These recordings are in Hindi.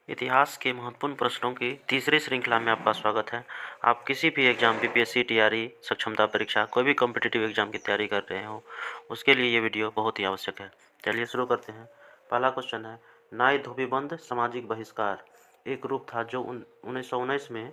इतिहास के महत्वपूर्ण प्रश्नों की तीसरी श्रृंखला में आपका स्वागत है। आप किसी भी एग्जाम बीपीएससी, टीआरई, सक्षमता परीक्षा, कोई भी कॉम्पिटिटिव एग्जाम की तैयारी कर रहे हो, उसके लिए ये वीडियो बहुत ही आवश्यक है। चलिए शुरू करते हैं। पहला क्वेश्चन है, नाई धोबीबंद सामाजिक बहिष्कार एक रूप था जो 1919 में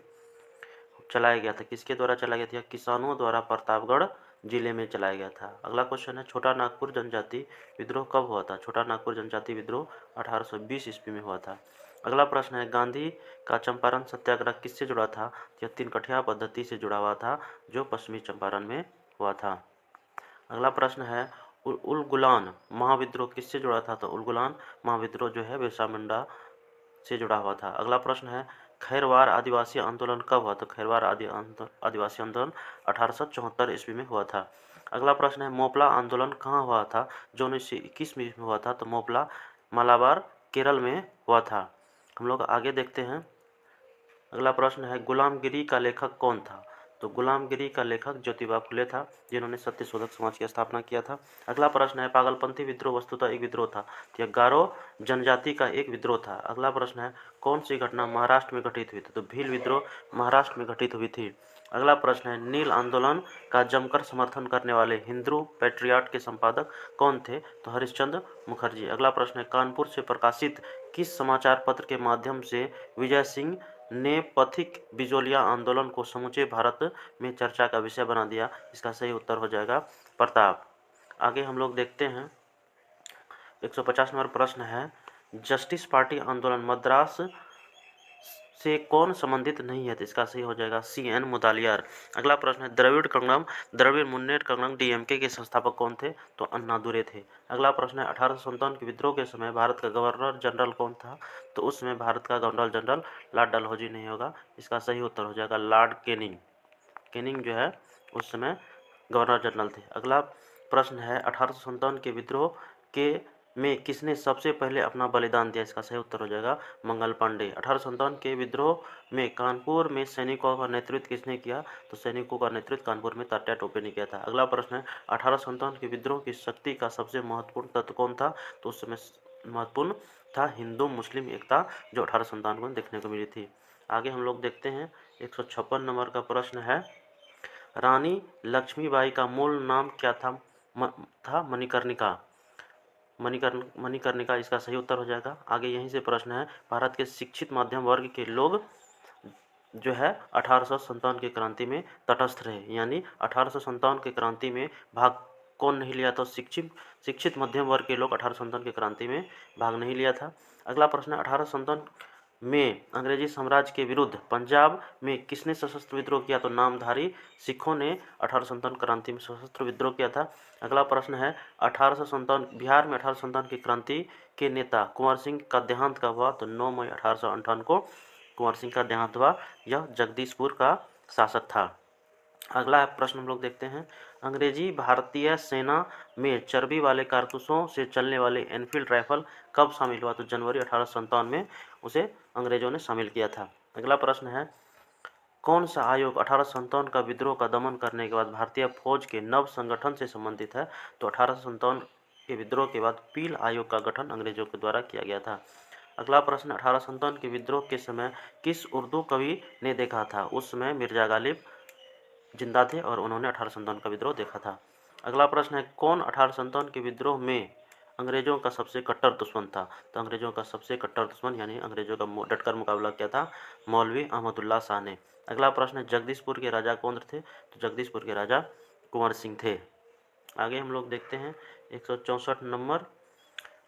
चलाया गया था। किसके द्वारा चलाया गया था? किसानों द्वारा प्रतापगढ़ जिले में चलाया गया था। अगला क्वेश्चन है, छोटा नागपुर जनजाति विद्रोह कब हुआ था? छोटा नागपुर जनजाति विद्रोह 1820 ईस्वी में हुआ था। अगला प्रश्न है, गांधी का चंपारण सत्याग्रह किससे जुड़ा था? यह तीन कठिया पद्धति से जुड़ा हुआ था जो पश्चिमी चंपारण में हुआ था। अगला प्रश्न है, उल गुलान महाविद्रोह किससे जुड़ा था? तो उल गुलान महाविद्रोह जो है बिरसा मुंडा से जुड़ा हुआ था। अगला प्रश्न है, खैरवार आदिवासी आंदोलन कब हुआ? तो खैरवार आदिवासी आंदोलन 1874 ईस्वी में हुआ था। अगला प्रश्न है, मोपला आंदोलन कहाँ हुआ था? जो 1921 में हुआ था। तो मोपला मालाबार केरल में हुआ था। हम लोग आगे देखते हैं। अगला प्रश्न है, गुलामगिरी का लेखक कौन था? तो गुलामगिरी का लेखक ज्योतिबा फुले था, जिन्होंने सत्यशोधक समाज की स्थापना किया था। अगला प्रश्न है, पागलपंथी विद्रोह वस्तुतः एक विद्रोह था। तो यह गारो जनजाति का एक विद्रोह था। अगला प्रश्न है, कौन सी घटना महाराष्ट्र में घटित हुई थी? तो भील विद्रोह महाराष्ट्र में घटित हुई थी। अगला प्रश्न है, नील आंदोलन का जमकर समर्थन करने वाले हिंदू पैट्रियट के संपादक कौन थे? तो हरिश्चंद्र मुखर्जी। अगला प्रश्न है, कानपुर से प्रकाशित किस समाचार पत्र के माध्यम से विजय सिंह ने पथिक बिजोलिया आंदोलन को समूचे भारत में चर्चा का विषय बना दिया? इसका सही उत्तर हो जाएगा प्रताप। आगे हम लोग देखते हैं। 150 नंबर प्रश्न है, जस्टिस पार्टी आंदोलन मद्रास से कौन संबंधित नहीं है? तो इसका सही हो जाएगा CN मुदालियार। अगला प्रश्न है, द्रविड़ मुन्नेट कड़गम डीएमके के संस्थापक कौन थे? तो अन्नादुरै थे। अगला प्रश्न है, 1857 के विद्रोह के समय भारत का गवर्नर जनरल कौन था? तो उस समय भारत का गवर्नर जनरल लॉर्ड डलहौजी नहीं होगा। इसका सही उत्तर हो जाएगा लॉर्ड कैनिंग। कैनिंग जो है उस समय गवर्नर जनरल थे। अगला प्रश्न है, 1857 के विद्रोह के में किसने सबसे पहले अपना बलिदान दिया? इसका सही उत्तर हो जाएगा मंगल पांडे। 1857 के विद्रोह में कानपुर में सैनिकों का नेतृत्व किसने किया? तो सैनिकों का नेतृत्व कानपुर में तात्या टोपे ने किया था। अगला प्रश्न है, 1857 के विद्रोह की शक्ति का सबसे महत्वपूर्ण तत्व कौन था? तो उस समय महत्वपूर्ण था हिंदू मुस्लिम एकता, जो 1857 को देखने को मिली थी। आगे हम लोग देखते हैं। 156 नंबर का प्रश्न है, रानी लक्ष्मीबाई का मूल नाम क्या था? मणिकर्णिका। मणिकर्णिका इसका सही उत्तर हो जाएगा। आगे यहीं से प्रश्न है, भारत के शिक्षित मध्यम वर्ग के लोग जो है 1857 की क्रांति में तटस्थ रहे, यानी 1857 की क्रांति में भाग कौन नहीं लिया? तो शिक्षित मध्यम वर्ग के लोग 1857 की क्रांति में भाग नहीं लिया था। अगला प्रश्न है, 1857 में अंग्रेजी साम्राज्य के विरुद्ध पंजाब में किसने सशस्त्र विद्रोह किया? तो नामधारी सिखों ने 1857 क्रांति में सशस्त्र विद्रोह किया था। अगला प्रश्न है, 1857 बिहार में 1857 की क्रांति के नेता कुंवर सिंह का देहांत कब हुआ? तो 9 मई 1858 को कुंवर सिंह का देहांत हुआ। यह जगदीशपुर का शासक था। अगला प्रश्न हम लोग देखते हैं, अंग्रेजी भारतीय सेना में चर्बी वाले कारतूसों से चलने वाले एनफील्ड राइफल कब शामिल हुआ? तो जनवरी 1857 में उसे अंग्रेजों ने शामिल किया था। अगला प्रश्न है, कौन सा आयोग 1857 का विद्रोह का दमन करने के बाद भारतीय फौज के नव संगठन से संबंधित है? तो 1857 के विद्रोह के बाद पील आयोग का गठन अंग्रेजों के द्वारा किया गया था। अगला प्रश्न, 1857 के विद्रोह के समय किस उर्दू कवि ने देखा था? उस समय मिर्जा गालिब जिंदा थे और उन्होंने 1857 का विद्रोह देखा था। अगला प्रश्न है, कौन 1857 के विद्रोह में अंग्रेजों का सबसे कट्टर दुश्मन था? तो अंग्रेजों का सबसे कट्टर दुश्मन यानी अंग्रेजों का डटकर मुकाबला किया था मौलवी अहमदुल्ला शाह ने। अगला प्रश्न है, जगदीशपुर के राजा कौन थे? तो जगदीशपुर के राजा कुंवर सिंह थे। आगे हम लोग देखते हैं। 164 नंबर,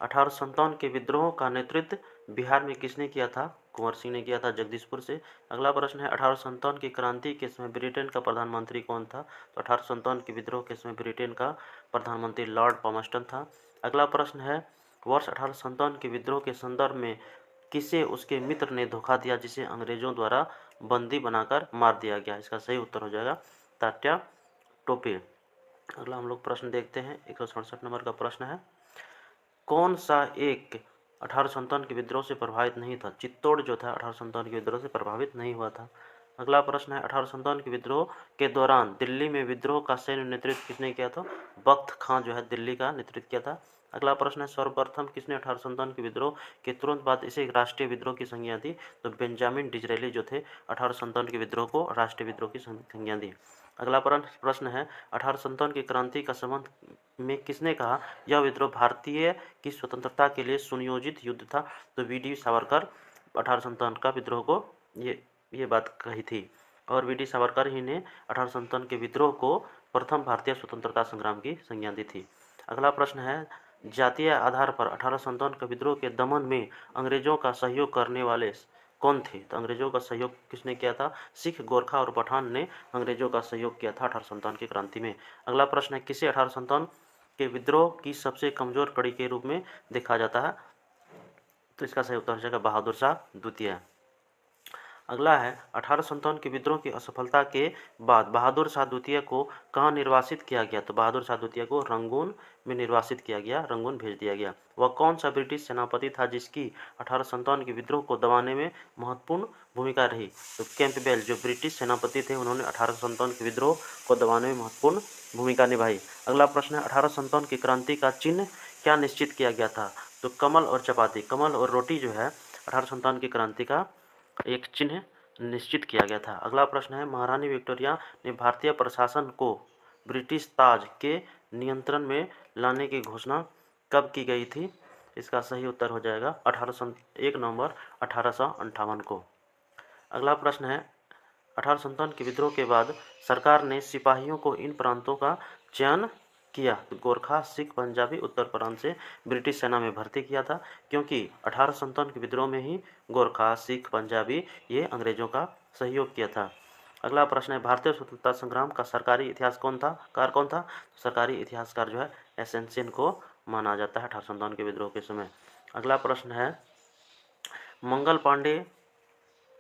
1857 के विद्रोह का नेतृत्व बिहार में किसने किया था? कुंवर सिंह ने किया था जगदीशपुर से। अगला प्रश्न है, 1857 की क्रांति के समय ब्रिटेन का प्रधानमंत्री कौन था? तो 1857 के विद्रोह के समय ब्रिटेन का प्रधानमंत्री लॉर्ड पामस्टन था। अगला प्रश्न है, वर्ष 1857 के विद्रोह के संदर्भ में किसे उसके मित्र ने धोखा दिया जिसे अंग्रेजों द्वारा बंदी बनाकर मार दिया गया? इसका सही उत्तर हो जाएगा तात्या टोपे। अगला हम लोग प्रश्न देखते हैं। 167 नंबर का प्रश्न है, कौन सा एक 1857 के विद्रोह से प्रभावित नहीं था? चित्तौड़ जो था 1857 के विद्रोह से प्रभावित नहीं हुआ था। अगला प्रश्न है, 1857 के विद्रोह के दौरान दिल्ली में विद्रोह का सैन्य नेतृत्व किसने किया था? बख्त खां जो है दिल्ली का नेतृत्व किया था। अगला प्रश्न है सर्वप्रथम किसने 1857 के विद्रोह के तुरंत बाद इसे एक राष्ट्रीय विद्रोह की संज्ञा दी? तो बेंजामिन डिजरेली जो थे 1857 के विद्रोह को राष्ट्रीय विद्रोह की संज्ञा दी। अगला प्रश्न है 1857 की क्रांति का संबंध में किसने कहा यह विद्रोह भारतीय की स्वतंत्रता के लिए सुनियोजित युद्ध था? तो वी.डी. सावरकर 1857 का विद्रोह को ये बात कही थी और वी.डी. सावरकर ही ने 1857 के विद्रोह को प्रथम भारतीय स्वतंत्रता संग्राम की संज्ञा दी थी। अगला प्रश्न है जातीय आधार पर 1857 के विद्रोह के दमन में अंग्रेजों का सहयोग करने वाले कौन थे? तो अंग्रेजों का सहयोग किसने किया था? सिख, गोरखा और पठान ने अंग्रेजों का सहयोग किया था 1857 की क्रांति में। अगला प्रश्न है किसे 1857 के विद्रोह की सबसे कमजोर कड़ी के रूप में देखा जाता है? तो इसका सही उत्तर हो जाएगा बहादुर शाह द्वितीय। अगला है 1857 के विद्रोह की असफलता के बाद बहादुर शाह द्वितीय को कहाँ निर्वासित किया गया? तो बहादुर शाह द्वितीय को रंगून में निर्वासित किया गया, रंगून भेज दिया गया। वह कौन सा ब्रिटिश सेनापति था जिसकी 1857 के विद्रोह को दबाने में महत्वपूर्ण भूमिका रही? तो कैंपबेल जो ब्रिटिश सेनापति थे उन्होंने 1857 के विद्रोह को दबाने में महत्वपूर्ण भूमिका निभाई। अगला प्रश्न है 1857 की क्रांति का चिन्ह क्या निश्चित किया गया था? तो कमल और चपाती, कमल और रोटी जो है 1857 की क्रांति का एक चिन्ह निश्चित किया गया था। अगला प्रश्न है महारानी विक्टोरिया ने भारतीय प्रशासन को ब्रिटिश ताज के नियंत्रण में लाने की घोषणा कब की गई थी? इसका सही उत्तर हो जाएगा 1 नवंबर 1858 को। अगला प्रश्न है 1857 के विद्रोह के बाद सरकार ने सिपाहियों को इन प्रांतों का चयन किया? तो गोरखा, सिख, पंजाबी, उत्तर प्रांत से ब्रिटिश सेना में भर्ती किया था क्योंकि 1857 के विद्रोह में ही गोरखा, सिख, पंजाबी ये अंग्रेजों का सहयोग किया था। अगला प्रश्न है भारतीय स्वतंत्रता संग्राम का सरकारी इतिहास कौन था? सरकारी इतिहासकार जो है एस.एन. सेन को माना जाता है 1857 के विद्रोह के समय। अगला प्रश्न है मंगल पांडे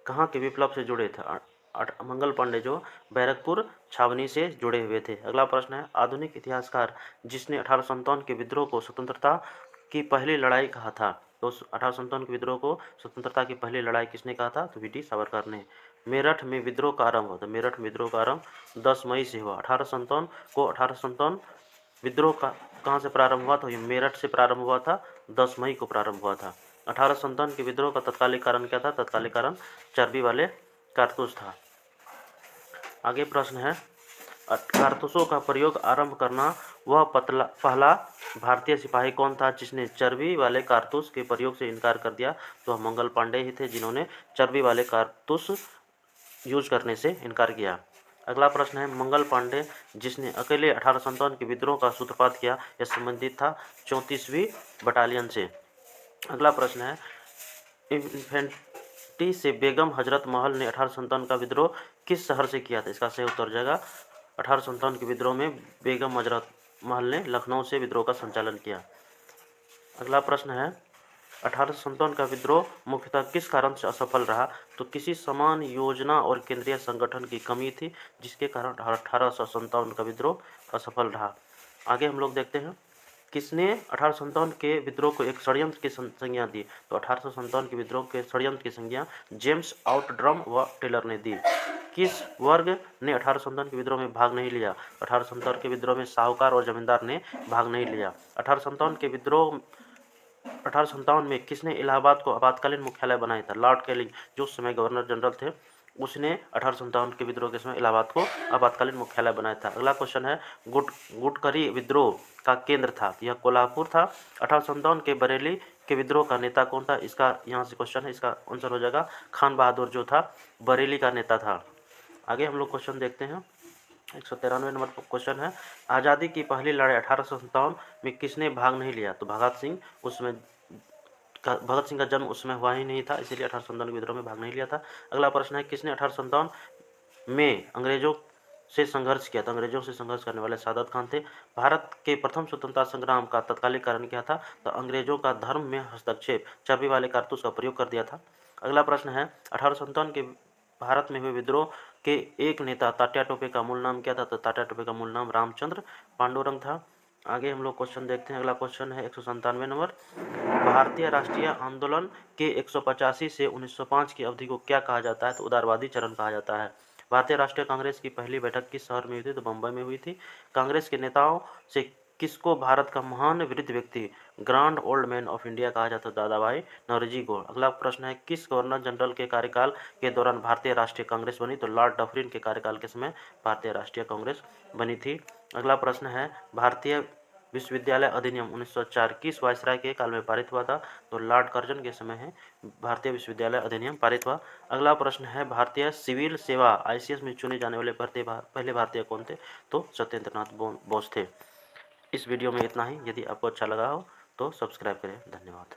कहाँ के विप्लव से जुड़े थे? मंगल पांडे जो बैरकपुर छावनी से जुड़े हुए थे। अगला प्रश्न है आधुनिक इतिहासकार जिसने 1857 के विद्रोह को स्वतंत्रता की पहली लड़ाई कहा था? तो 1857 के विद्रोह को स्वतंत्रता की पहली लड़ाई किसने कहा था? तो वी.डी. सावरकर ने। मेरठ में विद्रोह का आरंभ हुआ था, मेरठ विद्रोह का आरंभ 10 मई से हुआ। 1857 विद्रोह का कहाँ से प्रारंभ हुआ? तो ये मेरठ से प्रारंभ हुआ था, 10 मई को प्रारंभ हुआ था। 1857 के विद्रोह का तत्कालिक कारण क्या था? तत्कालिक कारण चर्बी वाले कारतूस था। आगे प्रश्न है कारतूसों का प्रयोग आरंभ करना वह पहला भारतीय सिपाही कौन था जिसने चर्बी वाले कारतूस के प्रयोग से इनकार कर दिया? तो मंगल पांडे ही थे जिन्होंने चर्बी वाले कारतूस यूज करने से इनकार किया। अगला प्रश्न है मंगल पांडे जिसने अकेले 1857 के विद्रोह का सूत्रपात किया यह संबंधित था 34वीं बटालियन से। अगला प्रश्न है इन्फेंट्री से बेगम हजरत महल ने 1857 का विद्रोह किस शहर से किया था? इसका सही उत्तर हो जाएगा 1857 के विद्रोह में बेगम हजरत महल ने लखनऊ से विद्रोह का संचालन किया। अगला प्रश्न है 1857 का विद्रोह मुख्यतः किस कारण से असफल रहा? तो किसी समान योजना और केंद्रीय संगठन की कमी थी जिसके कारण 1857 का विद्रोह असफल रहा। आगे हम लोग देखते हैं किसने 1857 के विद्रोह को एक षड्यंत्र की संज्ञा दी? तो 1857 के विद्रोह के षड्यंत्र की संज्ञा जेम्स आउटड्रम व टेलर ने दी। किस वर्ग ने 1857 के विद्रोह में भाग नहीं लिया? 1857 के विद्रोह में साहूकार और जमींदार ने भाग नहीं लिया। 1857 में किसने इलाहाबाद को आपातकालीन मुख्यालय बनाया था? लॉर्ड कैनिंग जो उस समय गवर्नर जनरल थे उसने 1857 के विद्रोह के समय इलाहाबाद को आपातकालीन मुख्यालय बनाया था। अगला क्वेश्चन है गुटकरी विद्रोह का केंद्र था, यह कोल्हापुर था। 1857 के बरेली के विद्रोह का नेता कौन था? इसका यहाँ से क्वेश्चन है, इसका आंसर हो जाएगा खान बहादुर जो था बरेली का नेता था। आगे हम लोग क्वेश्चन देखते हैं 193 नंबर क्वेश्चन है आज़ादी की पहली लड़ाई 1857 में किसने भाग नहीं लिया? तो भगत सिंह का जन्म उस समय हुआ ही नहीं था इसीलिए 1857 के विद्रोह में भाग नहीं लिया था। अगला प्रश्न है किसने 1857 में अंग्रेजों से संघर्ष किया? तो अंग्रेजों से संघर्ष करने वाले सादत खान थे। भारत के प्रथम स्वतंत्रता संग्राम का तत्कालिक कारण क्या था? तो अंग्रेजों का धर्म में हस्तक्षेप, चर्बी वाले कारतूस का प्रयोग कर दिया था। अगला प्रश्न है 1857 के भारत में हुए विद्रोह के एक नेता तात्या टोपे का मूल नाम क्या था? तो तात्या टोपे का मूल नाम रामचंद्र पांडुरंग था। आगे हम लोग क्वेश्चन देखते हैं। अगला क्वेश्चन है 197 नंबर भारतीय राष्ट्रीय आंदोलन के 185 से 1905 की अवधि को क्या कहा जाता है? तो उदारवादी चरण कहा जाता है। भारतीय राष्ट्रीय कांग्रेस की पहली बैठक किस शहर में हुई थी? तो बम्बई में हुई थी। कांग्रेस के नेताओं से किसको भारत का महान वृद्ध व्यक्ति grand old man of India कहा जाता है? दादा भाई नौरोजी को। अगला प्रश्न है, किस गवर्नर जनरल के कार्यकाल के दौरान भारतीय राष्ट्रीय कांग्रेस बनी? तो लॉर्ड डफरिन के कार्यकाल के समय भारतीय राष्ट्रीय कांग्रेस बनी थी। अगला प्रश्न है, भारतीय विश्वविद्यालय अधिनियम 1904 किस वायसराय के काल में पारित हुआ था? तो लॉर्ड कर्जन के समय है भारतीय विश्वविद्यालय अधिनियम पारित हुआ। अगला प्रश्न है, भारतीय सिविल सेवा ICS में चुने जाने वाले पहले भारतीय कौन थे? तो सत्येंद्रनाथ बोस थे। इस वीडियो में इतना ही। यदि आपको अच्छा लगा हो तो सब्सक्राइब करें। धन्यवाद।